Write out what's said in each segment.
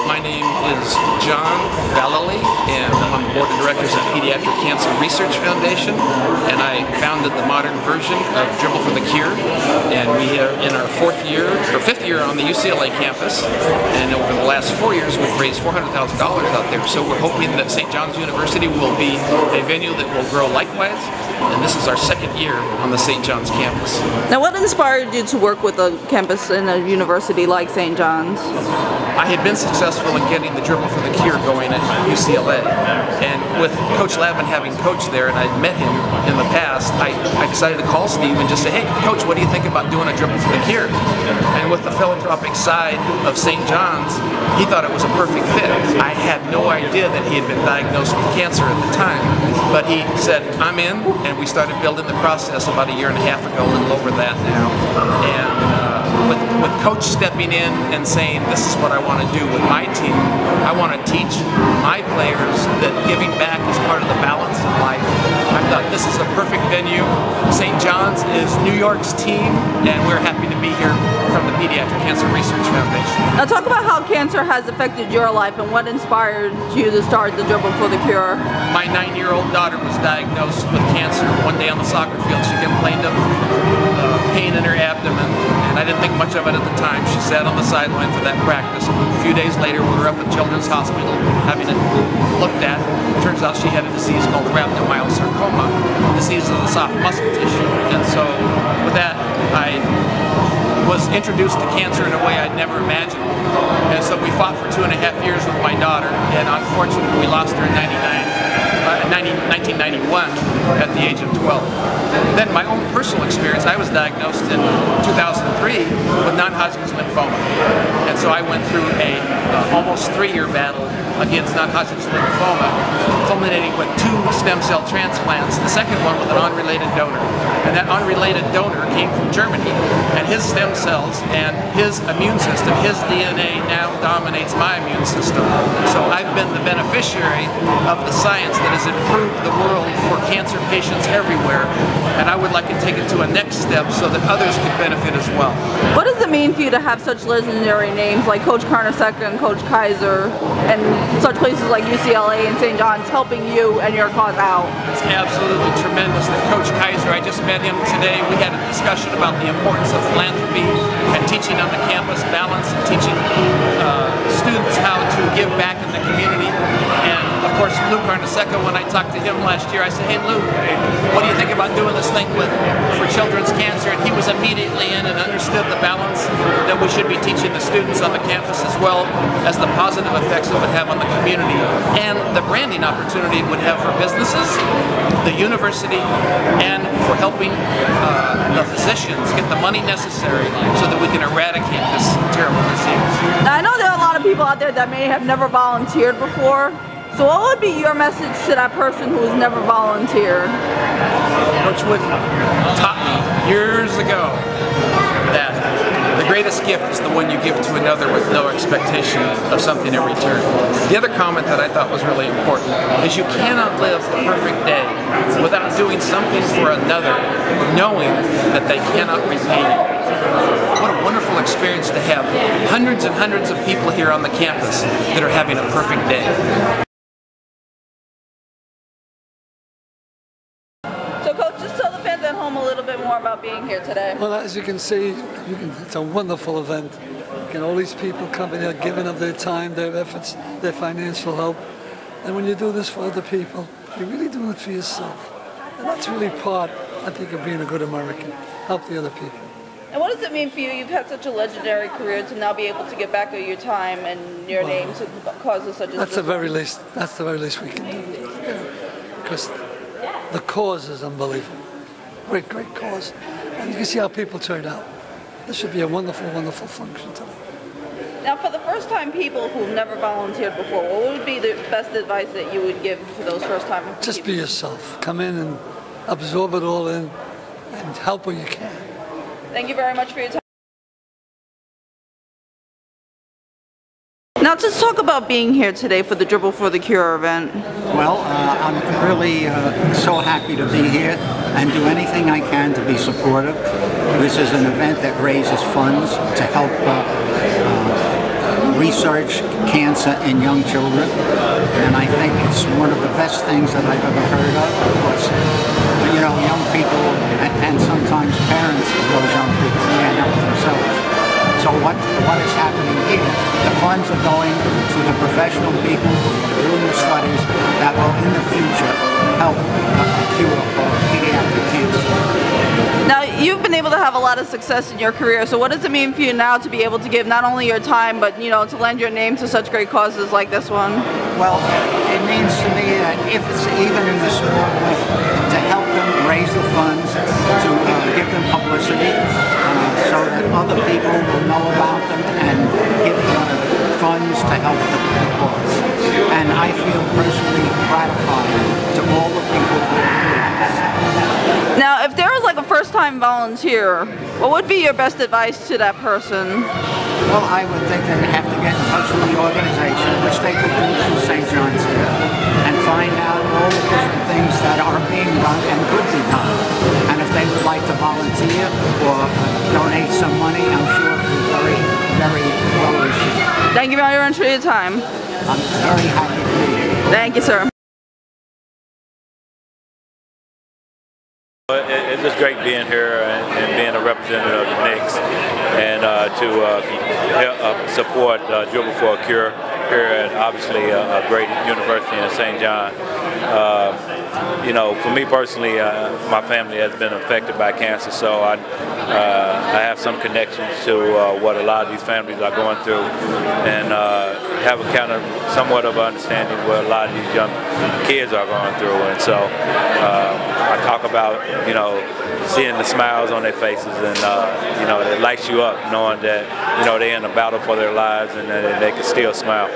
My name is John Vallely, and I'm on the board of directors of Pediatric Cancer Research Foundation, and I founded the modern version of Dribble for the Cure, and we are in our fifth year on the UCLA campus, and over the last 4 years we've raised $400,000 out there, so we're hoping that St. John's University will be a venue that will grow likewise, and this is our second year on the St. John's campus. Now, what inspired you to work with a campus in a university like St. John's? I had been successful in getting the Dribble for the Cure going at UCLA, and with Coach Lavin having coached there, and I'd met him in the past, I decided to call Steve and just say, hey, Coach, what do you think about doing a Dribble for the Cure? And with the philanthropic side of St. John's, he thought it was a perfect fit. I had no idea that he had been diagnosed with cancer at the time, but he said, I'm in, and we started building the process about a year and a half ago, a little over that now. And with Coach stepping in and saying, this is what I want to do with my team, I want to teach my players that giving back is part of the balance in life. I thought this is the perfect venue. St. John's is New York's team, and we're happy to be here from the Pediatric Cancer Research Foundation. Now talk about how cancer has affected your life and what inspired you to start the Dribble for the Cure. My 9-year-old daughter was diagnosed with cancer. One day on the soccer field she complained of pain in her abdomen, and I didn't think much of it at the time. She sat on the sideline for that practice. A few days later we were up at Children's Hospital having it looked at. Turns out she had a disease called rhabdomyosarcoma, disease of the soft muscle tissue, and so with that I was introduced to cancer in a way I'd never imagined. And so we fought for 2.5 years with my daughter, and unfortunately we lost her in 1991 at the age of 12. Then my own personal experience, I was diagnosed in 2003 with non-Hodgkin's lymphoma. And so I went through a almost 3-year battle against non-Hodgkin's lymphoma, culminating with 2 stem cell transplants, the second one with an unrelated donor. And that unrelated donor came from Germany, and his stem cells and his immune system, his DNA now dominates my immune system. So I've been the beneficiary of the science that has improved the world for cancer patients everywhere, and I would like to take it to a next step so that others can benefit as well. What does it mean for you to have such legendary names like Coach Carnesecca and Coach Kaiser and such places like UCLA and St. John's helping you and your cause out? It's absolutely tremendous that Coach Kaiser, I just met him today, we had a discussion about the importance of philanthropy and teaching on the campus balance and teaching students how to give back in the community. And of course Lou Carnesecca, when I talked to him last year, I said, hey Lou, what do you think about doing this thing for children's cancer? And he was immediately in and understood the balance that we should be teaching the students on the campus, as well as the positive effects it would have on the community and the branding opportunity it would have for businesses, the university, and for helping the physicians get the money necessary so that we can eradicate this terrible disease. Now I know there are a lot of people out there that may have never volunteered before. So what would be your message to that person who has never volunteered? Coach Wood taught me years ago that the greatest gift is the one you give to another with no expectation of something in return. The other comment that I thought was really important is you cannot live a perfect day without doing something for another, knowing that they cannot repay you. What a wonderful experience to have hundreds and hundreds of people here on the campus that are having a perfect day. So Coach, just tell the fans at home a little bit more about being here today. Well, as you can see, it's a wonderful event. All these people coming here, giving of their time, their efforts, their financial help. And when you do this for other people, you're really doing it for yourself. And that's really part, I think, of being a good American. Help the other people. And what does it mean for you? You've had such a legendary career to now be able to get back your time and your name to causes such as that's the very least. That's the very least we can do. Because the cause is unbelievable. Great, great cause. And you can see how people turned out. This should be a wonderful, wonderful function today. Now, for the first-time people who've never volunteered before, what would be the best advice that you would give to those first-time people? Just be yourself. Come in and absorb it all in and help where you can. Thank you very much for your time. Now, just talk about being here today for the Dribble for the Cure event. Well, I'm really so happy to be here and do anything I can to be supportive. This is an event that raises funds to help research cancer in young children, and I think it's one of the best things that I've ever heard of. Of course, you know, young people and sometimes parents of those young people can't help themselves. So what is happening here? The funds are going to the professional people who are doing the studies that will in the future help cure for pediatric cancer. Now, you've been able to have a lot of success in your career, so what does it mean for you now to be able to give not only your time, but, you know, to lend your name to such great causes like this one? Well, it means to me that if it's even in the small way, to help them raise the funds, to give them publicity, so that other people will know about them and give them funds to help the cause. And I feel personally gratified to all the people who are doing this. Now, if there was like a first-time volunteer, what would be your best advice to that person? Well, I would think they would have to get in touch with the organization, which they could do through St. John's here, and find out all the different things that are being done and could be done. And if they would like to volunteer or donate some money, I'm sure it would be very, very well received. Thank you very much for your time. I'm very happy to be here. Thank you, sir. It's just great being here and being a representative of the Knicks and to support Dribble for a Cure here at obviously a great university in St. John. You know, for me personally, my family has been affected by cancer, so I have some connections to what a lot of these families are going through, and have a kind of somewhat of an understanding what a lot of these young kids are going through. And so I talk about, you know, seeing the smiles on their faces, and you know, it lights you up knowing that, you know, they're in a battle for their lives and that they can still smile.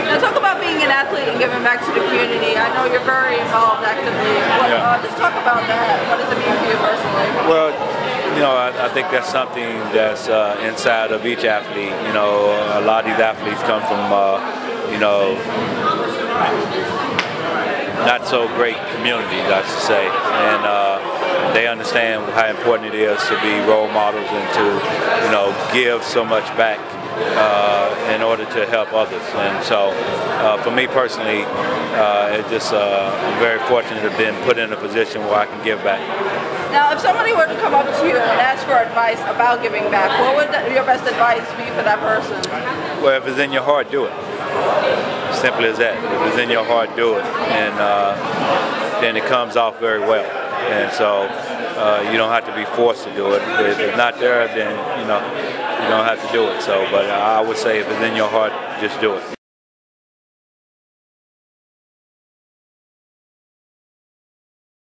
Now, talk about being an athlete and giving back to the community. I know you're very involved actively. Just talk about that. What does it mean for you personally? Well, you know, I think that's something that's inside of each athlete. You know, a lot of these athletes come from, you know, not so great communities, I should say, and they understand how important it is to be role models and to, you know, give so much back in order to help others. And so for me personally, I'm very fortunate to have been put in a position where I can give back. Now, if somebody were to come up to you and ask for advice about giving back, what would your best advice be for that person? Well, if it's in your heart, do it. Simple as that. If it's in your heart, do it, and then it comes off very well. And so you don't have to be forced to do it. If it's not there, then, you know, you don't have to do it. So, but I would say if it's in your heart, just do it.